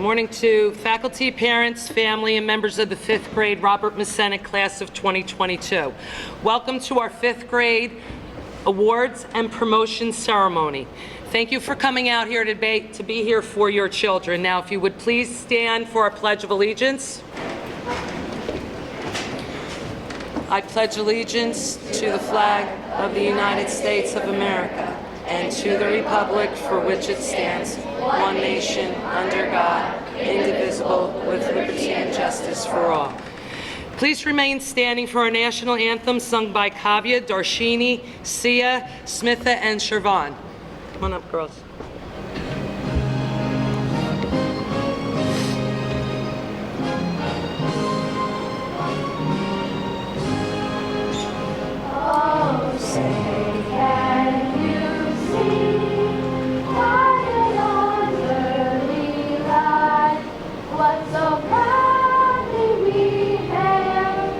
Morning to faculty, parents, family, and members of the 5th grade Robert Mascenik class of 2022. Welcome to our 5th grade awards and promotion ceremony. Thank you for coming out here today to be here for your children. Now, if you would please stand for our Pledge of Allegiance. I pledge allegiance to the flag of the United States of America and to the republic for which it stands, one nation, under God, indivisible, with liberty and justice for all. Please remain standing for our national anthem sung by Kavya, Darshini, Sia, Smitha, and Shervan. Come on up, girls. Oh, say, can you see high and on early light what so proudly we hailed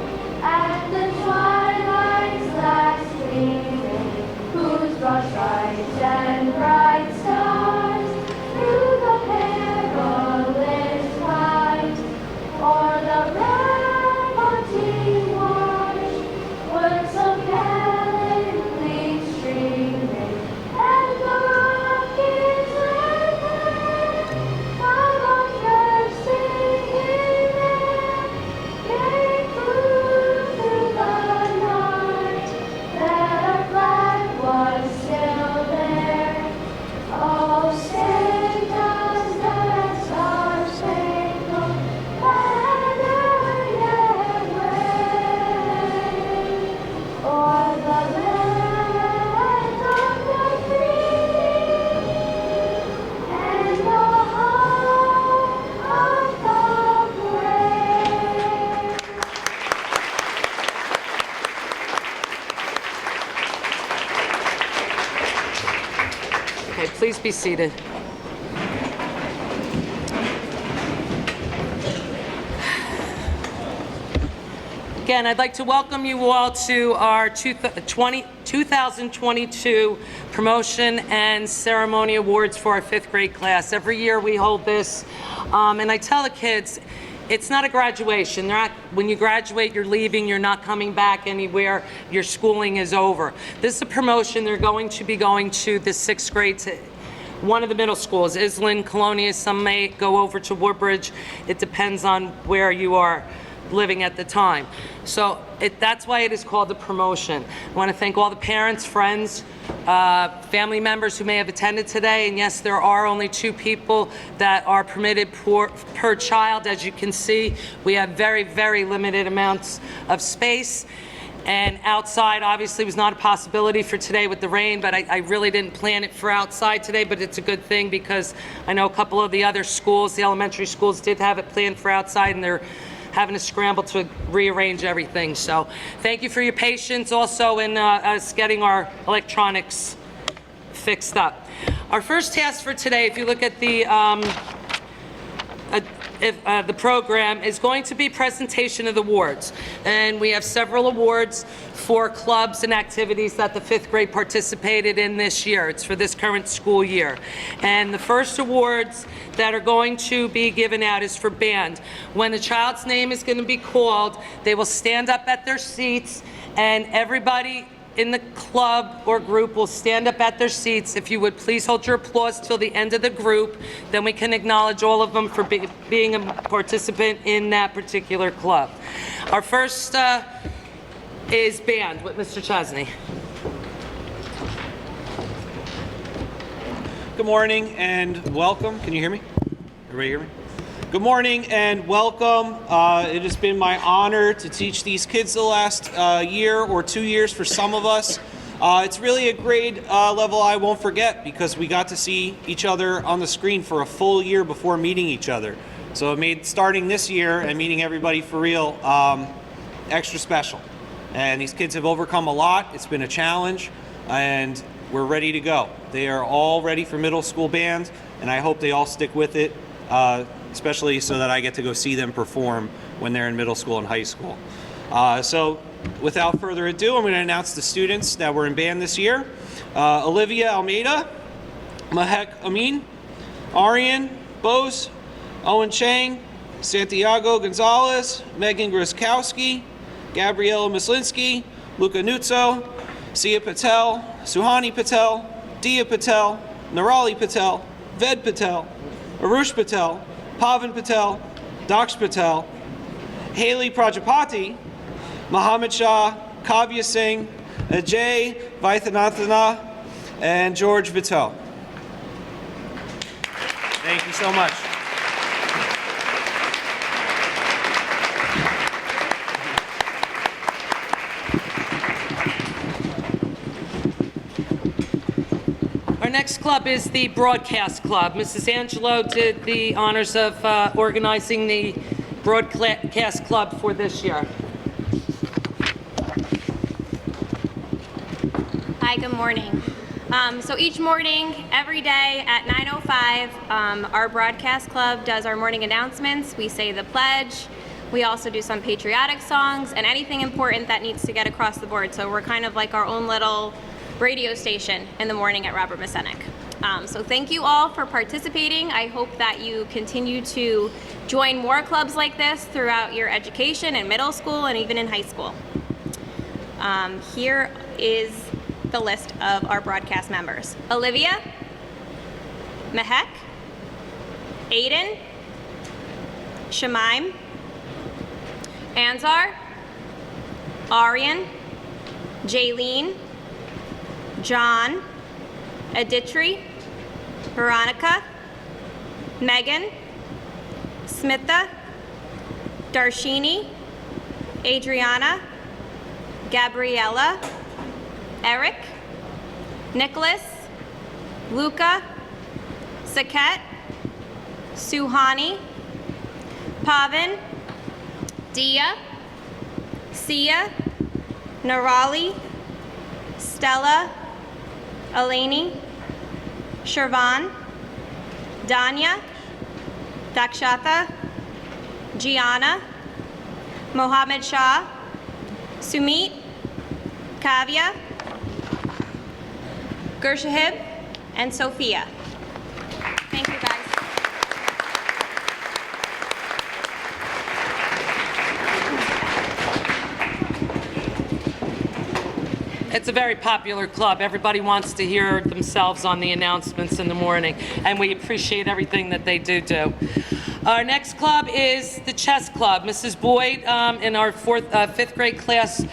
at the twilight's last gleaming, whose broad stripes and bright stars through the perilous fight o'er the ramparting march were so gallantly streaming, and the rockets red while on bursting in air gave proof through the night that our flag was still there. Oh, stand us that star-spangled banner yet wave o'er the land of the free and the home of the brave. Okay, please be seated. Again, I'd like to welcome you all to our 2022 Promotion and Ceremony Awards for our 5th grade class. Every year we hold this, and I tell the kids, it's not a graduation. When you graduate, you're leaving, you're not coming back anywhere, your schooling is over. This is a promotion. They're going to be going to the 6th grade to one of the middle schools, Island, Colonia. Some may go over to Woodbridge. It depends on where you are living at the time. So that's why it is called the promotion. I want to thank all the parents, friends, family members who may have attended today. And yes, there are only 2 people that are permitted per child. As you can see, we have very, very limited amounts of space. And outside obviously was not a possibility for today with the rain, but I really didn't plan it for outside today, but it's a good thing because I know a couple of the other schools, the elementary schools, did have it planned for outside, and they're having to scramble to rearrange everything. So thank you for your patience also in us getting our electronics fixed up. Our first task for today, if you look at the program, is going to be presentation of the awards. And we have several awards for clubs and activities that the 5th grade participated in this year. It's for this current school year. And the first awards that are going to be given out is for band. When the child's name is going to be called, they will stand up at their seats, and everybody in the club or group will stand up at their seats. If you would please hold your applause till the end of the group, then we can acknowledge all of them for being a participant in that particular club. Our first is band with Mr. Chesney. Good morning and welcome. Can you hear me? Everybody hear me? Good morning and welcome. It has been my honor to teach these kids the last year or 2 years for some of us. It's really a grade level I won't forget because we got to see each other on the screen for a full year before meeting each other. So it made starting this year and meeting everybody for real extra special. And these kids have overcome a lot. It's been a challenge, and we're ready to go. They are all ready for middle school band, and I hope they all stick with it. Especially so that I get to go see them perform when they're in middle school and high school. So without further ado, I'm going to announce the students that were in band this year. Olivia Almeida, Mahek Amin, Arian Bose, Owen Chang, Santiago Gonzalez, Megan Gruskowski, Gabriela Mislinski, Luca Nuzzo, Sia Patel, Suhani Patel, Dia Patel, Narali Patel, Ved Patel, Arush Patel, Pavan Patel, Daksh Patel, Haley Prajapati, Mohammed Shah, Kavya Singh, Ajay Vaithanathana, and George Vittel. Thank you so much. Our next club is the Broadcast Club. Mrs. Angelo did the honors of organizing the Broadcast Club for this year. Hi, good morning. So each morning, every day at 9:05, our broadcast club does our morning announcements. We say the pledge. We also do some patriotic songs and anything important that needs to get across the board. So we're kind of like our own little radio station in the morning at Robert Mascenik. So thank you all for participating. I hope that you continue to join more clubs like this throughout your education in middle school and even in high school. Here is the list of our broadcast members. Olivia, Mehek, Aiden, Shemaim, Anzar, Aryan, Jaylene, John, Aditri, Veronica, Megan, Smitha, Darshini, Adriana, Gabriella, Eric, Nicholas, Luca, Saket, Suhani, Pavan, Dia, Sia, Narali, Stella, Eleni, Shervan, Danya, Dakshata, Gianna, Mohammed Shah, Sumit, Kavya, Gershahib, and Sophia. Thank you, guys. It's a very popular club. Everybody wants to hear themselves on the announcements in the morning, and we appreciate everything that they do. Our next club is the chess club. Mrs. Boyd in our fifth grade class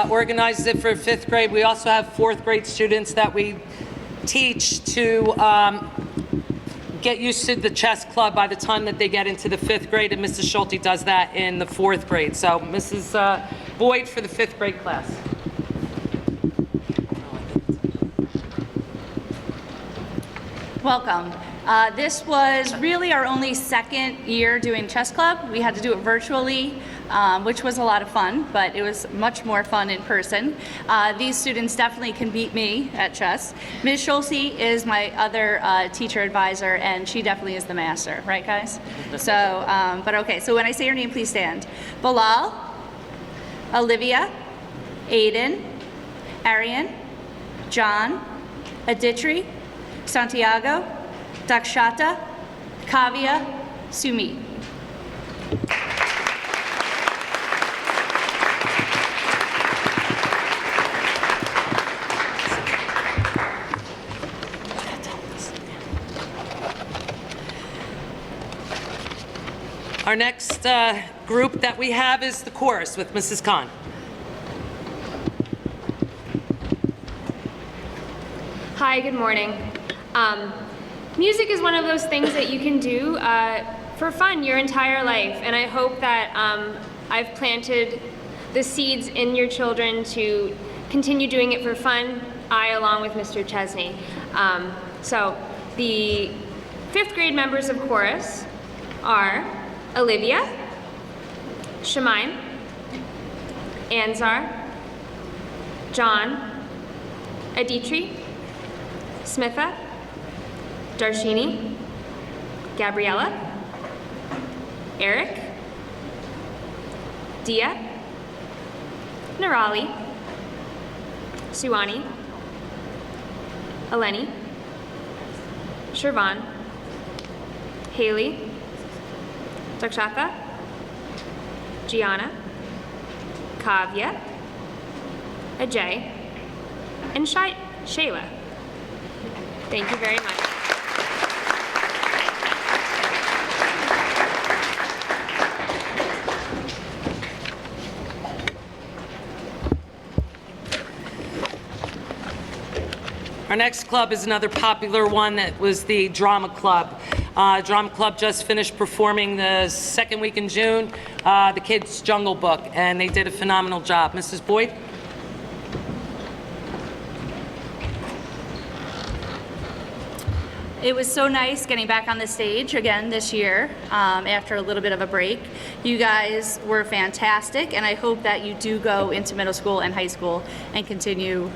organizes it for fifth grade. We also have fourth grade students that we teach to get used to the chess club by the time that they get into the fifth grade, and Mrs. Schulte does that in the fourth grade. So Mrs. Boyd for the fifth grade class. Welcome. This was really our only second year doing chess club. We had to do it virtually, which was a lot of fun, but it was much more fun in person. These students definitely can beat me at chess. Ms. Schulte is my other teacher advisor, and she definitely is the master, right guys? So, but okay, so when I say your name, please stand. Bilal, Olivia, Aiden, Arian, John, Aditri, Santiago, Dakshata, Kavya, Sumit. Our next group that we have is the chorus with Mrs. Khan. Hi, good morning. Music is one of those things that you can do for fun your entire life, and I hope that I've planted the seeds in your children to continue doing it for fun, I along with Mr. Chesney. So the fifth grade members of chorus are Olivia, Shemaim, Anzar, John, Aditri, Smitha, Darshini, Gabriella, Eric, Dia, Narali, Suwani, Eleni, Shervan, Haley, Dakshata, Gianna, Kavya, Ajay, and Shayla. Thank you very much. Our next club is another popular one that was the Drama Club. Drama Club just finished performing the second week in June, the kids' Jungle Book, and they did a phenomenal job. Mrs. Boyd? It was so nice getting back on the stage again this year after a little bit of a break. You guys were fantastic, and I hope that you do go into middle school and high school and continue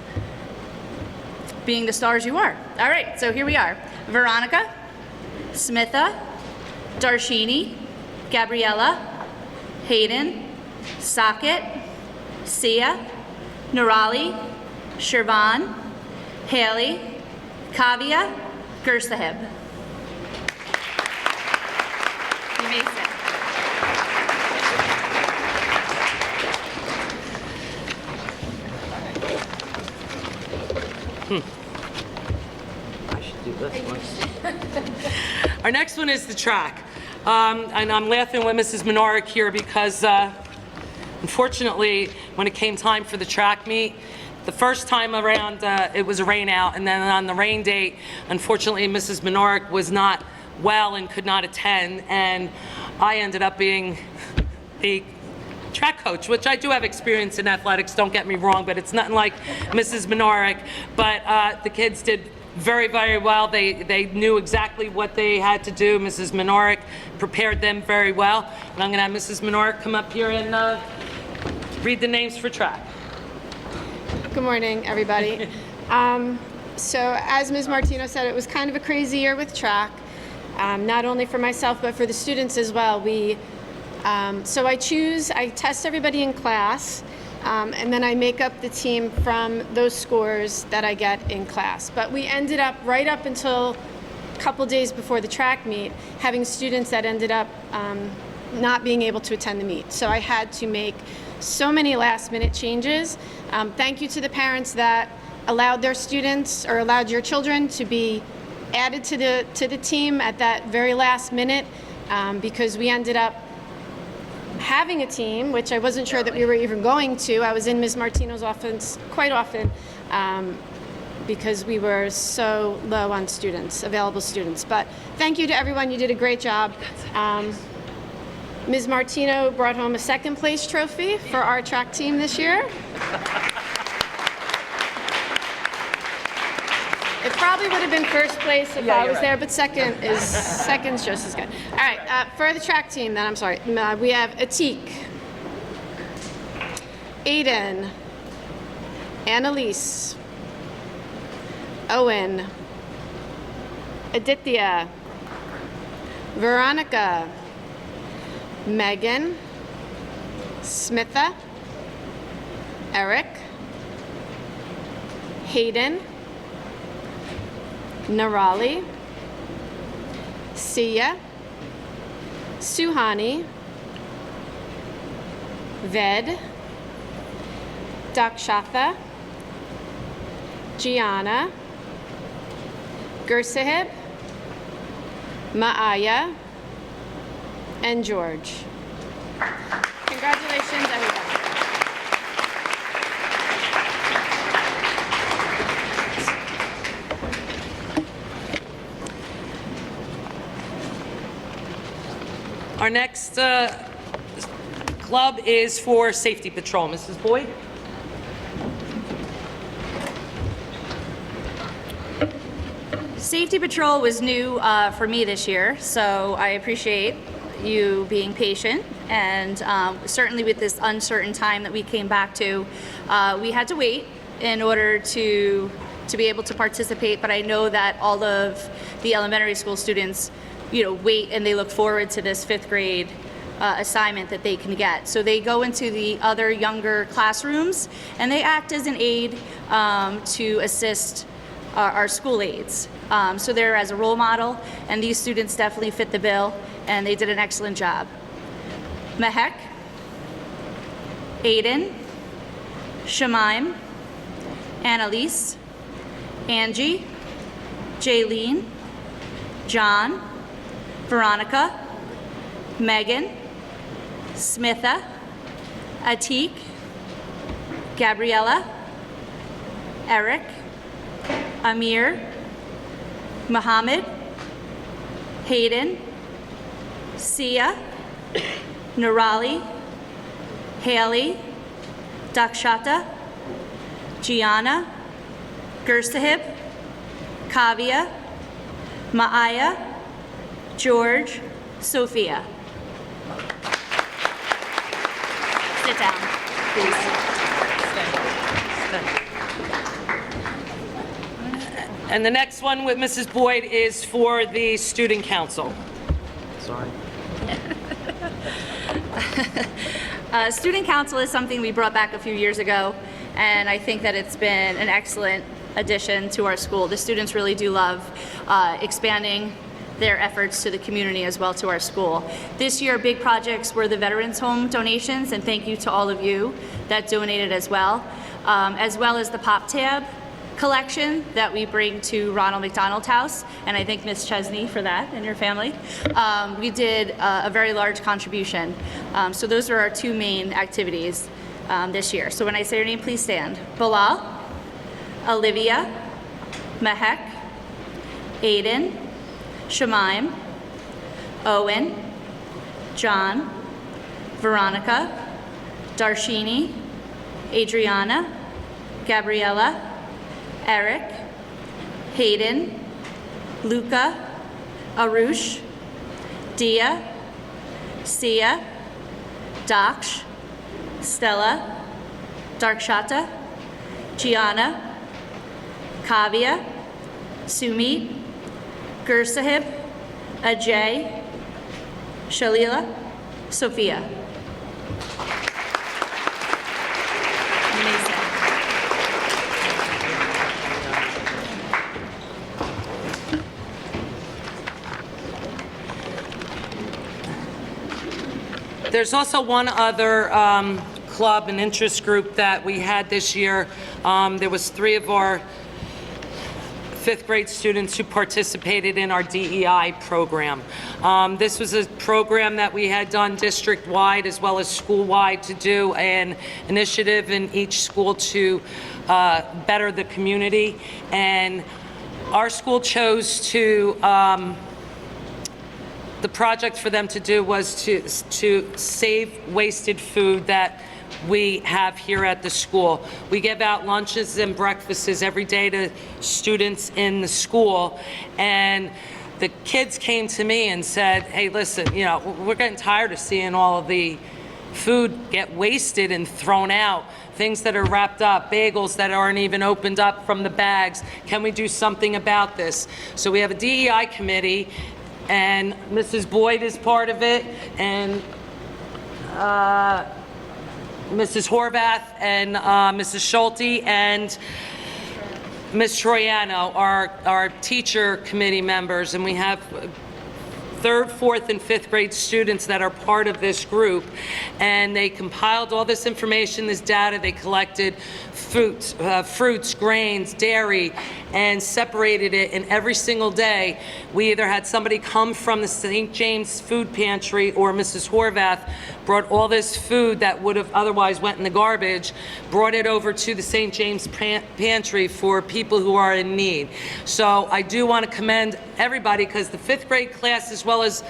being the stars you are. All right, so here we are. Veronica, Smitha, Darshini, Gabriella, Hayden, Socket, Sia, Nurali, Shervan, Haley, Kavya, Gersahib. You may sit. I should do this one. Our next one is the track. And I'm laughing with Mrs. Minorik here because unfortunately, when it came time for the track meet, the first time around, it was a rain out, and then on the rain date, unfortunately, Mrs. Minorik was not well and could not attend, and I ended up being the track coach, which I do have experience in athletics, don't get me wrong, but it's nothing like Mrs. Minorik. But the kids did very, very well. They knew exactly what they had to do. Mrs. Minorik prepared them very well. And I'm going to have Mrs. Minorik come up here and read the names for track. Good morning, everybody. So as Ms. Martino said, it was kind of a crazy year with track, not only for myself, but for the students as well. So I test everybody in class, and then I make up the team from those scores that I get in class. But we ended up, right up until a couple days before the track meet, having students that ended up not being able to attend the meet. So I had to make so many last-minute changes. Thank you to the parents that allowed their students or allowed your children to be added to the team at that very last minute, because we ended up having a team, which I wasn't sure that we were even going to. I was in Ms. Martino's office quite often because we were so low on students, available students. But thank you to everyone. You did a great job. Ms. Martino brought home a second place trophy for our track team this year. It probably would have been first place if I was there, but second's just as good. All right, for the track team then, I'm sorry, we have Atik, Aiden, Annalise, Owen, Aditya, Veronica, Megan, Smitha, Eric, Hayden, Narali, Sia, Suhani, Ved, Dakshata, Gianna, Gersahib, Maaya, and George. Congratulations, everybody. Our next club is for Safety Patrol. Mrs. Boyd? Safety Patrol was new for me this year, so I appreciate you being patient, and certainly with this uncertain time that we came back to, we had to wait in order to be able to participate, but I know that all of the elementary school students wait and they look forward to this 5th grade assignment that they can get. So they go into the other younger classrooms and they act as an aid to assist our school aides. So they're as a role model, and these students definitely fit the bill and they did an excellent job. Mehek, Aiden, Shemaim, Annalise, Angie, Jaylene, John, Veronica, Megan, Smitha, Atik, Gabriella, Eric, Amir, Muhammad, Hayden, Sia, Nurali, Haley, Dakshata, Gianna, Gersahib, Kavya, Maaya, George, Sophia. Sit down, please. And the next one with Mrs. Boyd is for the Student Council. Sorry. Student Council is something we brought back a few years ago, and I think that it's been an excellent addition to our school. The students really do love expanding their efforts to the community as well to our school. This year, big projects were the Veterans Home donations, and thank you to all of you that donated as well as the Pop Tab collection that we bring to Ronald McDonald House, and I thank Ms. Chesney for that and your family. We did a very large contribution. So those are our two main activities this year. So when I say your name, please stand. Bilal, Olivia, Mehek, Aiden, Shemaim, Owen, John, Veronica, Darshini, Adriana, Gabriella, Eric, Hayden, Luca, Arush, Dia, Sia, Daksh, Stella, Darkshata, Gianna, Kavya, Sumit, Gersahib, Ajay, Shalila, Sophia. Amazing. There's also one other club and interest group that we had this year. There was 3 of our 5th grade students who participated in our DEI program. This was a program that we had done district-wide as well as school-wide to do an initiative in each school to better the community. And our school chose to the project for them to do was to save wasted food that we have here at the school. We give out lunches and breakfasts every day to students in the school, and the kids came to me and said, hey, listen, we're getting tired of seeing all of the food get wasted and thrown out, things that are wrapped up, bagels that aren't even opened up from the bags. Can we do something about this? So we have a DEI committee, and Mrs. Boyd is part of it, and Mrs. Horvath and Mrs. Schulte and Ms. Troiano are our teacher committee members, and we have 3rd, 4th, and 5th grade students that are part of this group, and they compiled all this information, this data. They collected fruits, grains, dairy, and separated it, and every single day we either had somebody come from the St. James food pantry or Mrs. Horvath brought all this food that would have otherwise went in the garbage, brought it over to the St. James pantry for people who are in need. So I do want to commend everybody, because the 5th grade class, as well as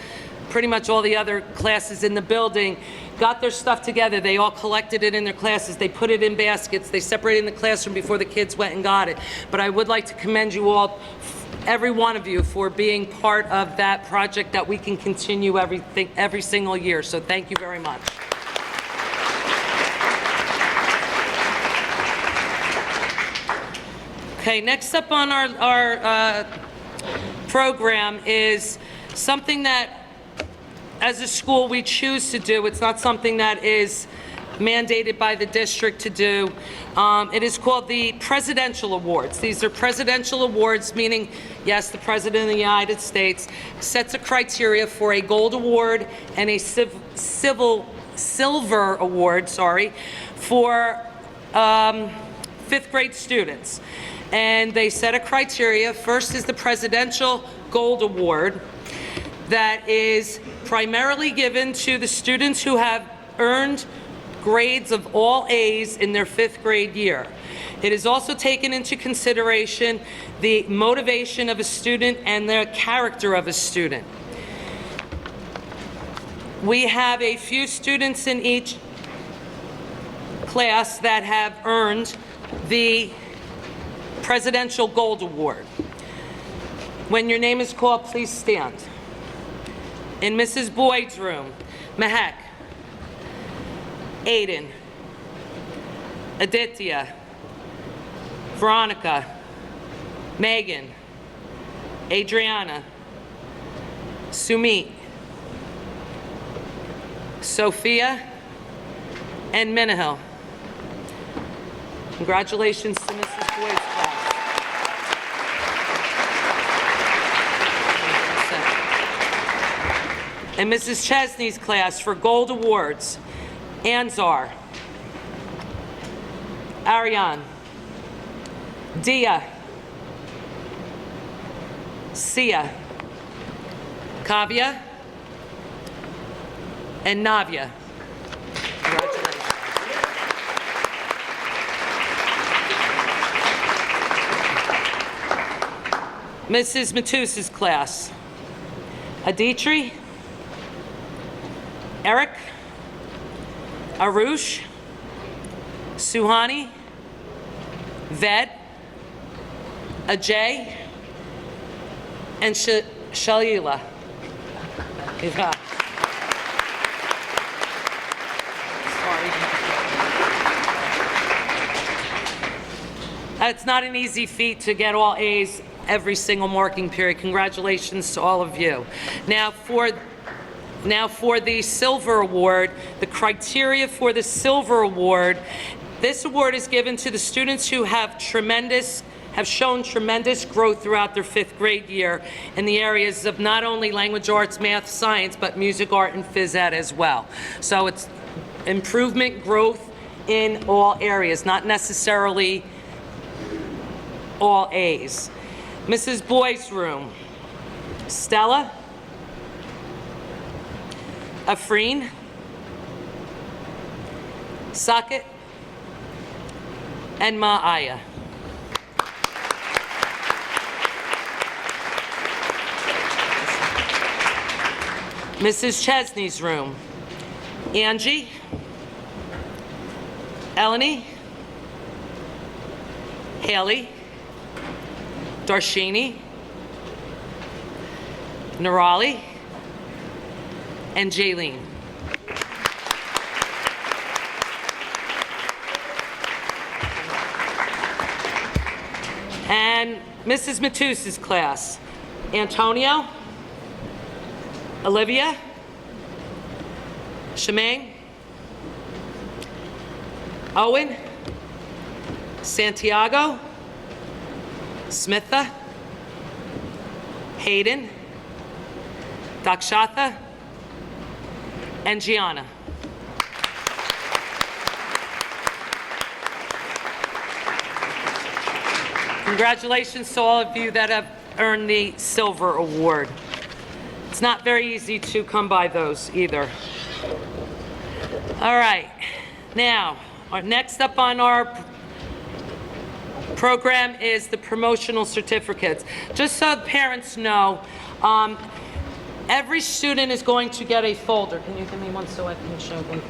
pretty much all the other classes in the building, got their stuff together. They all collected it in their classes. They put it in baskets. They separated in the classroom before the kids went and got it. But I would like to commend you all, every one of you, for being part of that project that we can continue every single year. So thank you very much. Okay, next up on our program is something that, as a school, we choose to do. It's not something that is mandated by the district to do. It is called the Presidential Awards. These are presidential awards, meaning, yes, the President of the United States sets a criteria for a gold award and a civil Silver Award, for fifth grade students. And they set a criteria. First is the Presidential Gold Award that is primarily given to the students who have earned grades of all A's in their fifth grade year. It is also taken into consideration the motivation of a student and the character of a student. We have a few students in each class that have earned the Presidential Gold Award. When your name is called, please stand. In Mrs. Boyd's room, Mehek, Aiden, Aditya, Veronica, Megan, Adriana, Sumit, Sophia, and Minahil. Congratulations to Mrs. Boyd's class. And Mrs. Chesney's class for gold awards, Anzar, Ariane, Dia, Sia, Kavya, and Navya. Congratulations. Mrs. Matus's class, Aditri, Eric, Arush, Suhani, Ved, Ajay, and Shalila. Yeah. Sorry. It's not an easy feat to get all A's every single marking period. Congratulations to all of you. Now for the Silver Award, the criteria for the Silver Award, this award is given to the students who have shown tremendous growth throughout their fifth grade year in the areas of not only language arts, math, science, but music, art, and phys ed as well. So it's improvement, growth in all areas, not necessarily all A's. Mrs. Boyd's room, Stella, Afreen, Saket, and Ma'aya. Mrs. Chesney's room, Angie, Eleni, Haley, Darshini, Nirali, and Jaylene. And Mrs. Matus's class, Antonio, Olivia, Shemaine, Owen, Santiago, Smitha, Hayden, Dakshatha, and Gianna. Congratulations to all of you that have earned the Silver Award. It's not very easy to come by those either. All right, now, next up on our program is the promotional certificates. Just so the parents know, every student is going to get a folder. Can you give me one so I can show them?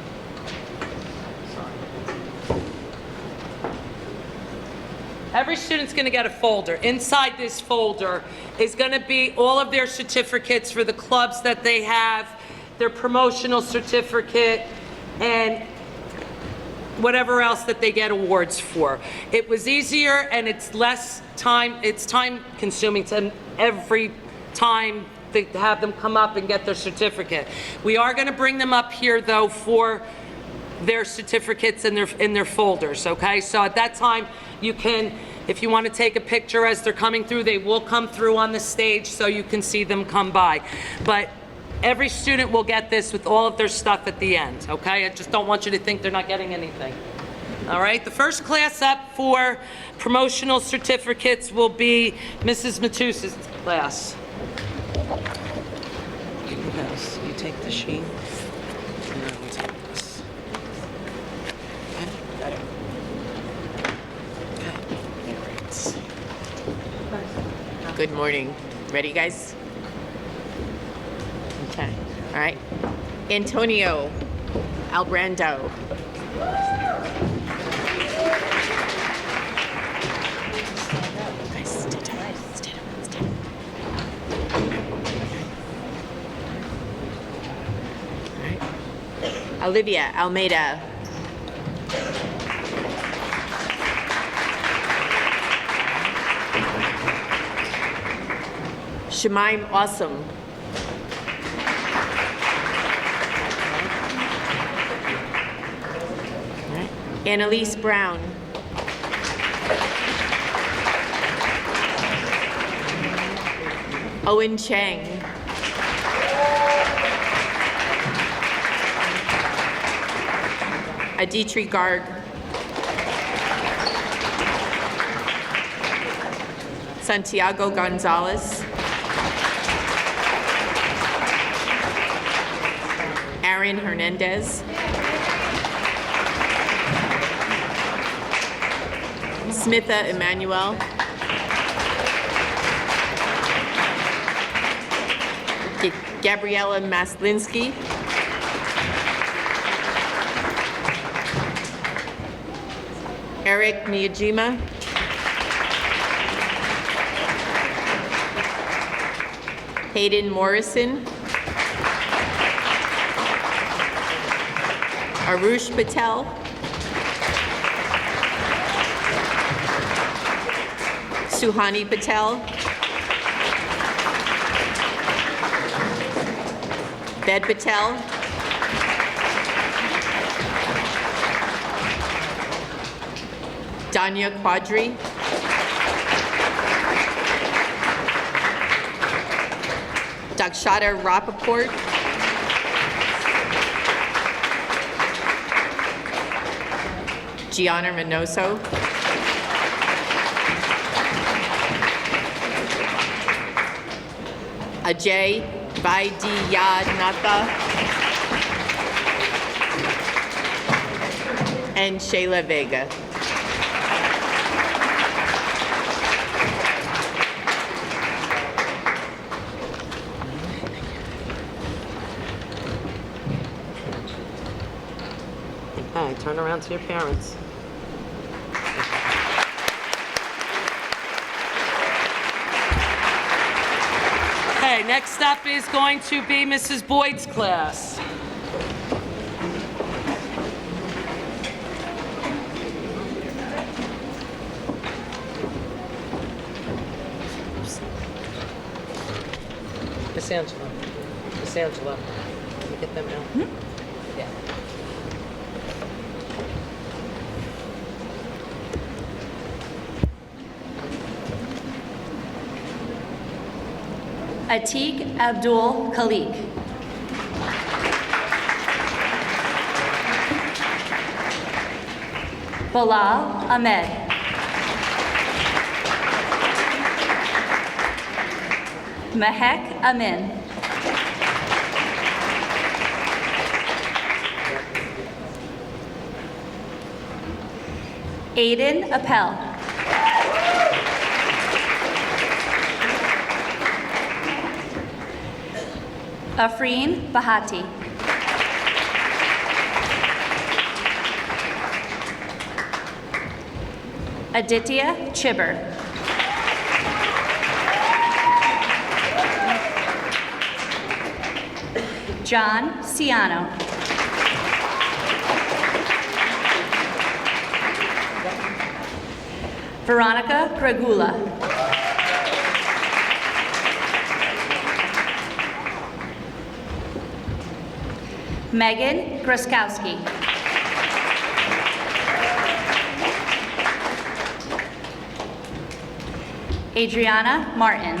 Every student's going to get a folder. Inside this folder is going to be all of their certificates for the clubs that they have, their promotional certificate, and whatever else that they get awards for. It was easier and it's less time, it's time consuming to every time to have them come up and get their certificate. We are going to bring them up here though for their certificates in their folders, okay? So at that time you can, if you want to take a picture as they're coming through, they will come through on the stage so you can see them come by. But Every student will get this with all of their stuff at the end, okay? I just don't want you to think they're not getting anything. All right, the first class up for promotional certificates will be Mrs. Matus's class. Yes, you take the sheet. And then we'll take this. Okay, got it. Okay. Good morning. Ready, guys? Okay. All right. Antonio Albrando. Guys, stand up. Stand up. Stand up. All right. Olivia Almeida. Shemaim Awesome. Annalise Brown. Owen Chang. Aditri Garg. Santiago Gonzalez. Aaron Hernandez. Smitha Emmanuel. Gabriella Maslinsky. Eric Miyajima. Hayden Morrison. Arush Patel. Suhani Patel. Ved Patel. Danya Quadri. Dakshata Rappaport. Gianna Minoso. Ajay Vaidyanatha. And Shayla Vega. Okay, turn around to your parents. Okay, next up is going to be Mrs. Boyd's class. Miss Angela. Miss Angela. Can you get them out? Yeah. Atiq Abdul Khalik. Bilal Ahmed. Mehek Amin. Aiden Appel. Afreen Bahati. Aditya Chibber. John Ciano. Veronica Gregula. Megan Groskowski. Adriana Martin.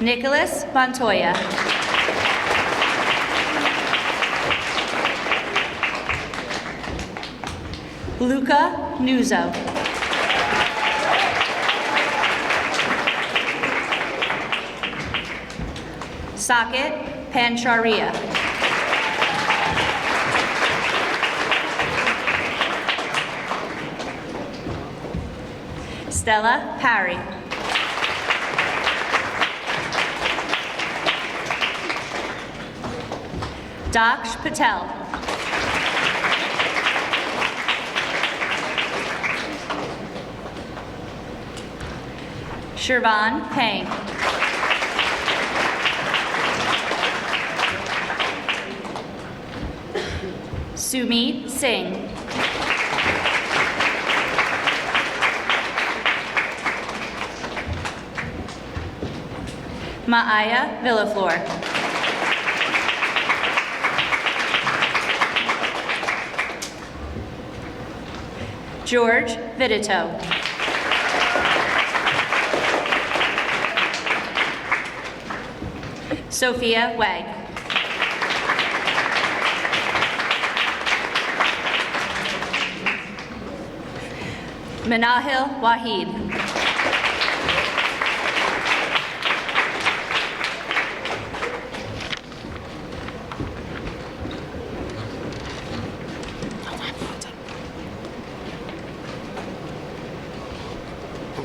Nicholas Montoya. Luca Nuzzo. Saket Pancharia. Stella Parry. Daksh Patel. Shervan Pang. Sumit Singh. Maaya Villaflor. George Vidito. Sophia Wag. Manahil Wahid.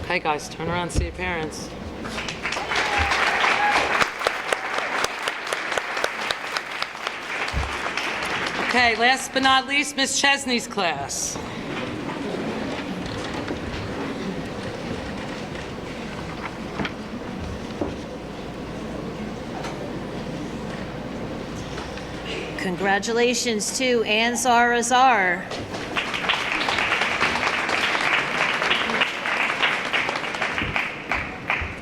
Okay, guys, turn around and see your parents. Okay, last but not least, Miss Chesney's class. Congratulations to Ansar Azar.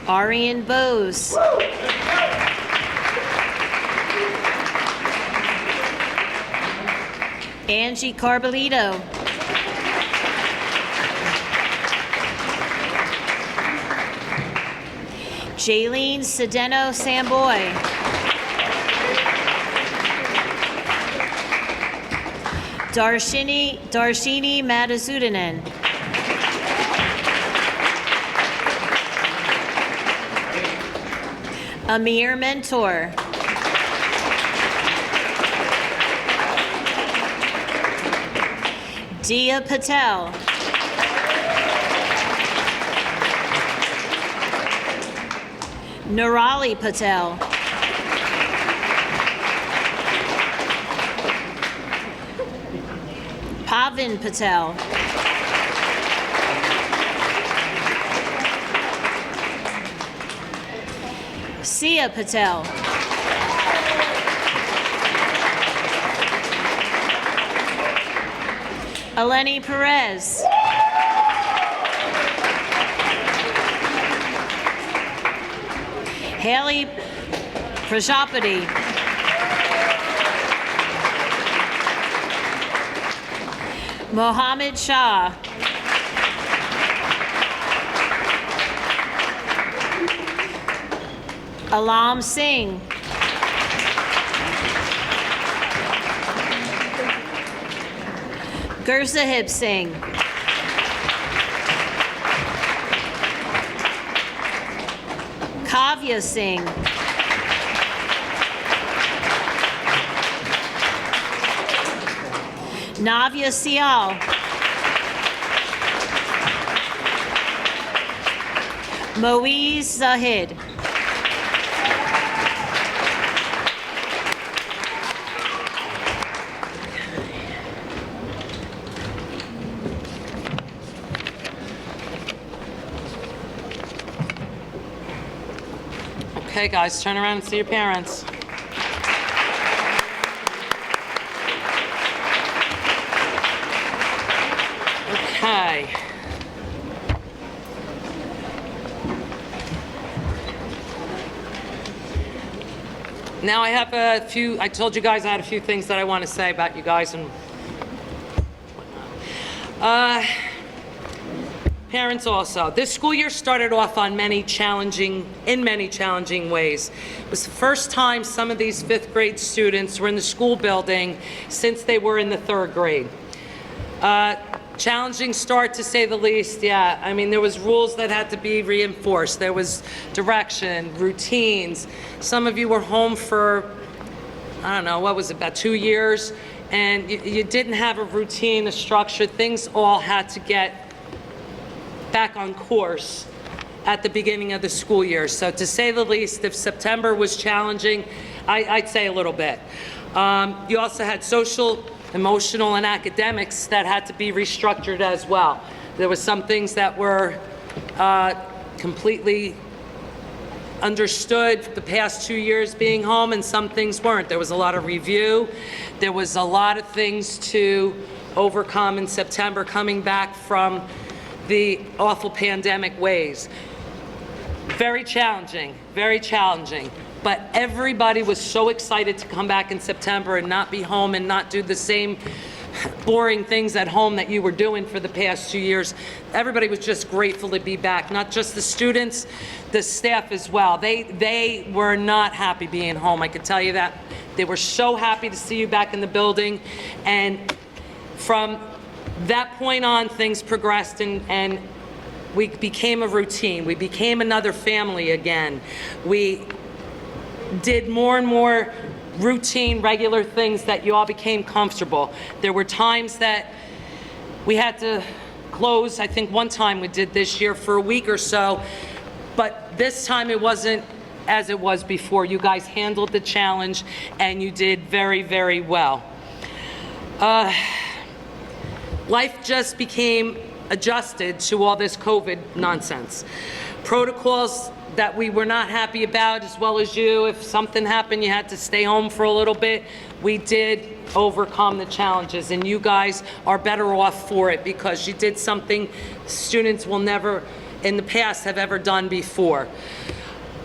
Arian Bose. Angie Carbolito. Jaylene Sedeno Samboy. Darshini Madhusudanan. Amir Mentor. Dia Patel. Nurali Patel. Pavin Patel. Sia Patel. Eleni Perez. Haley Prajapati. Mohammed Shah. Alam Singh. Gursahib Singh. Kavya Singh. Navya Sial. Moiz Zahid. Okay, guys, turn around and see your parents. Okay. Now I have a few, I told you guys I had a few things that I want to say about you guys and whatnot. parents also. This school year started off in many challenging ways. It was the first time some of these fifth grade students were in the school building since they were in the third grade. Challenging start, to say the least. Yeah, I mean, there was rules that had to be reinforced. There was direction, routines. Some of you were home for, I don't know, what was it, about 2 years? And you didn't have a routine, a structure. Things all had to get back on course at the beginning of the school year. So to say the least, if September was challenging, I'd say a little bit. You also had social, emotional, and academics that had to be restructured as well. There were some things that were completely understood the past 2 years being home, and some things weren't. There was a lot of review. There was a lot of things to overcome in September coming back from the awful pandemic ways. Very challenging, very challenging. But everybody was so excited to come back in September and not be home and not do the same boring things at home that you were doing for the past 2 years. Everybody was just grateful to be back, not just the students, the staff as well. They were not happy being home, I could tell you that. They were so happy to see you back in the building. And from that point on, things progressed and we became a routine. We became another family again. We did more and more routine, regular things that you all became comfortable. There were times that we had to close. I think one time we did this year for a week or so, but this time it wasn't as it was before. You guys handled the challenge and you did very, very well. Life just became adjusted to all this COVID nonsense. Protocols that we were not happy about, as well as you. If something happened, you had to stay home for a little bit. We did overcome the challenges, and you guys are better off for it because you did something students will never in the past have ever done before.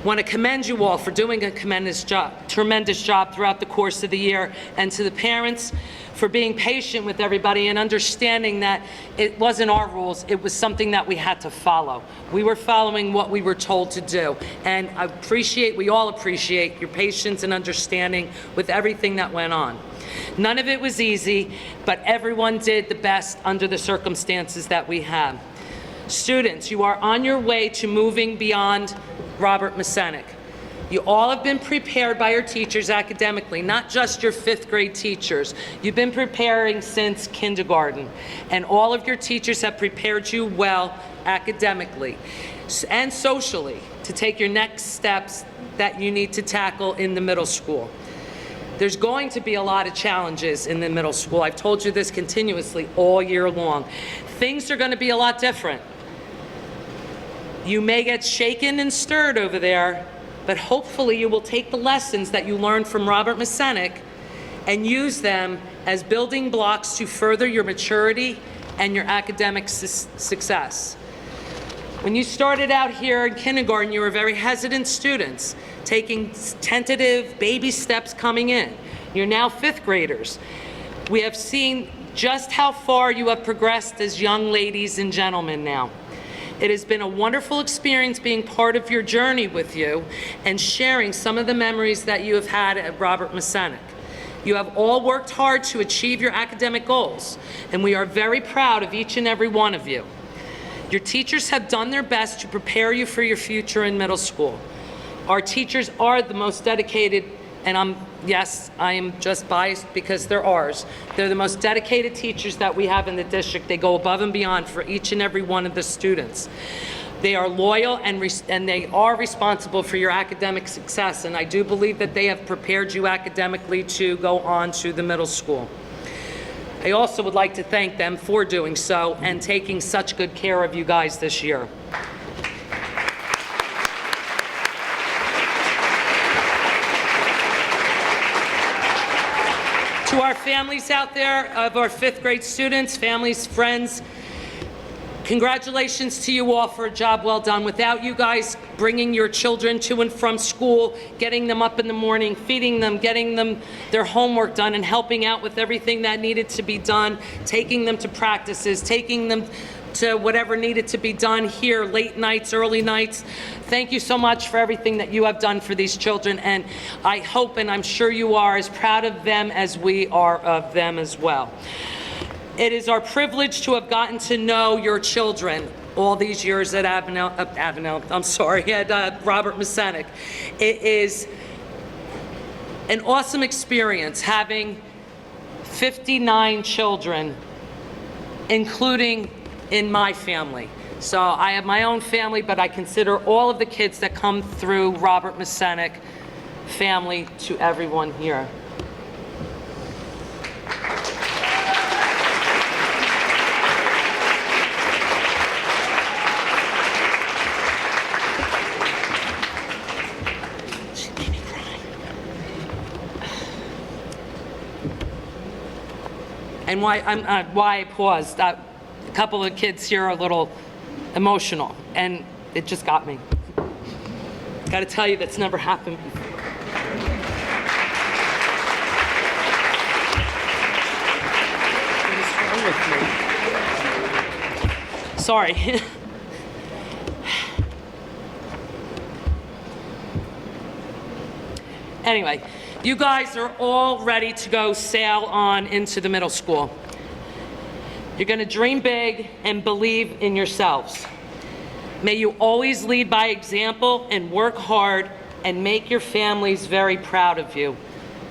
Want to commend you all for doing a tremendous job throughout the course of the year, and to the parents for being patient with everybody and understanding that it wasn't our rules, it was something that we had to follow. We were following what we were told to do, and we all appreciate your patience and understanding with everything that went on. None of it was easy, but everyone did the best under the circumstances that we have. Students, you are on your way to moving beyond Robert Mascenik. You all have been prepared by your teachers academically, not just your fifth grade teachers. You've been preparing since kindergarten, and all of your teachers have prepared you well academically and socially to take your next steps that you need to tackle in the middle school. There's going to be a lot of challenges in the middle school. I've told you this continuously all year long. Things are going to be a lot different. You may get shaken and stirred over there, but hopefully you will take the lessons that you learned from Robert Mascenik and use them as building blocks to further your maturity and your academic success. When you started out here in kindergarten, you were very hesitant students, taking tentative baby steps coming in. You're now fifth graders. We have seen just how far you have progressed as young ladies and gentlemen now. It has been a wonderful experience being part of your journey with you and sharing some of the memories that you have had at Robert Mascenik. You have all worked hard to achieve your academic goals, and we are very proud of each and every one of you. Your teachers have done their best to prepare you for your future in middle school. Our teachers are the most dedicated, and yes, I am just biased because they're ours. They're the most dedicated teachers that we have in the district. They go above and beyond for each and every one of the students. They are loyal and they are responsible for your academic success, and I do believe that they have prepared you academically to go on to the middle school. I also would like to thank them for doing so and taking such good care of you guys this year. To our families out there of our fifth grade students, families, friends, congratulations to you all for a job well done. Without you guys bringing your children to and from school, getting them up in the morning, feeding them, getting them their homework done, and helping out with everything that needed to be done, taking them to practices, taking them to whatever needed to be done here, late nights, early nights. Thank you so much for everything that you have done for these children, and I hope and I'm sure you are as proud of them as we are of them as well. It is our privilege to have gotten to know your children all these years at at Robert Mascenik. It is an awesome experience having 59 children, including in my family. So I have my own family, but I consider all of the kids that come through Robert Mascenik family to everyone here. And why I paused, a couple of kids here are a little emotional, and it just got me. Got to tell you, that's never happened before. What is wrong with me? Sorry. Anyway, you guys are all ready to go sail on into the middle school. You're going to dream big and believe in yourselves. May you always lead by example and work hard and make your families very proud of you,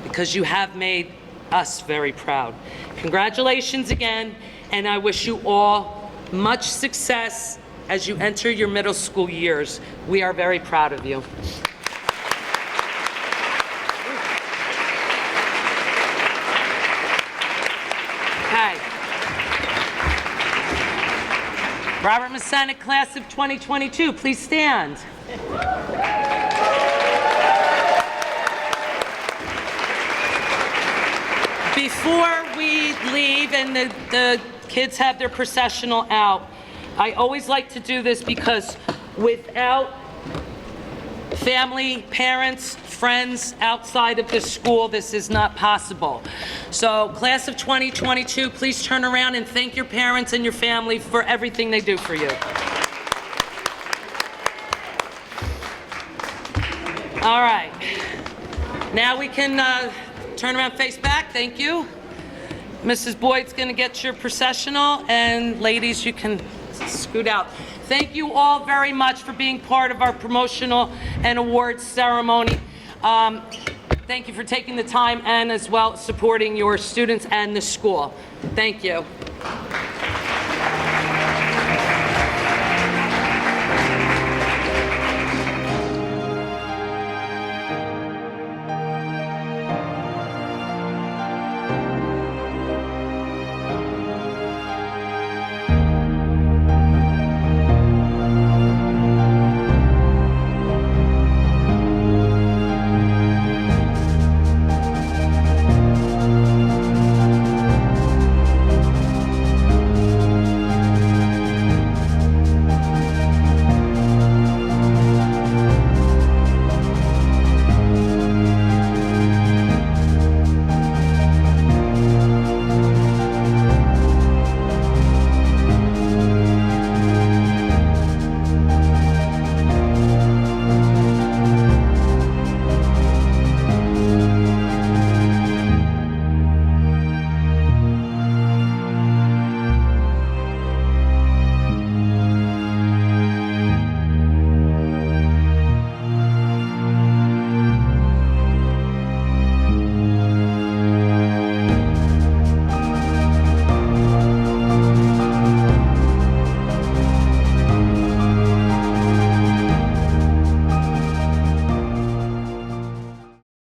because you have made us very proud. Congratulations again, and I wish you all much success as you enter your middle school years. We are very proud of you. Robert Mascenik, class of 2022, please stand. Before we leave and the kids have their processional out, I always like to do this because without family, parents, friends outside of this school, this is not possible. So, class of 2022, please turn around and thank your parents and your family for everything they do for you. All right. Now we can turn around, face back. Thank you. Mrs. Boyd's going to get your processional, and ladies, you can scoot out. Thank you all very much for being part of our promotional and awards ceremony. Thank you for taking the time and as well supporting your students and the school. Thank you.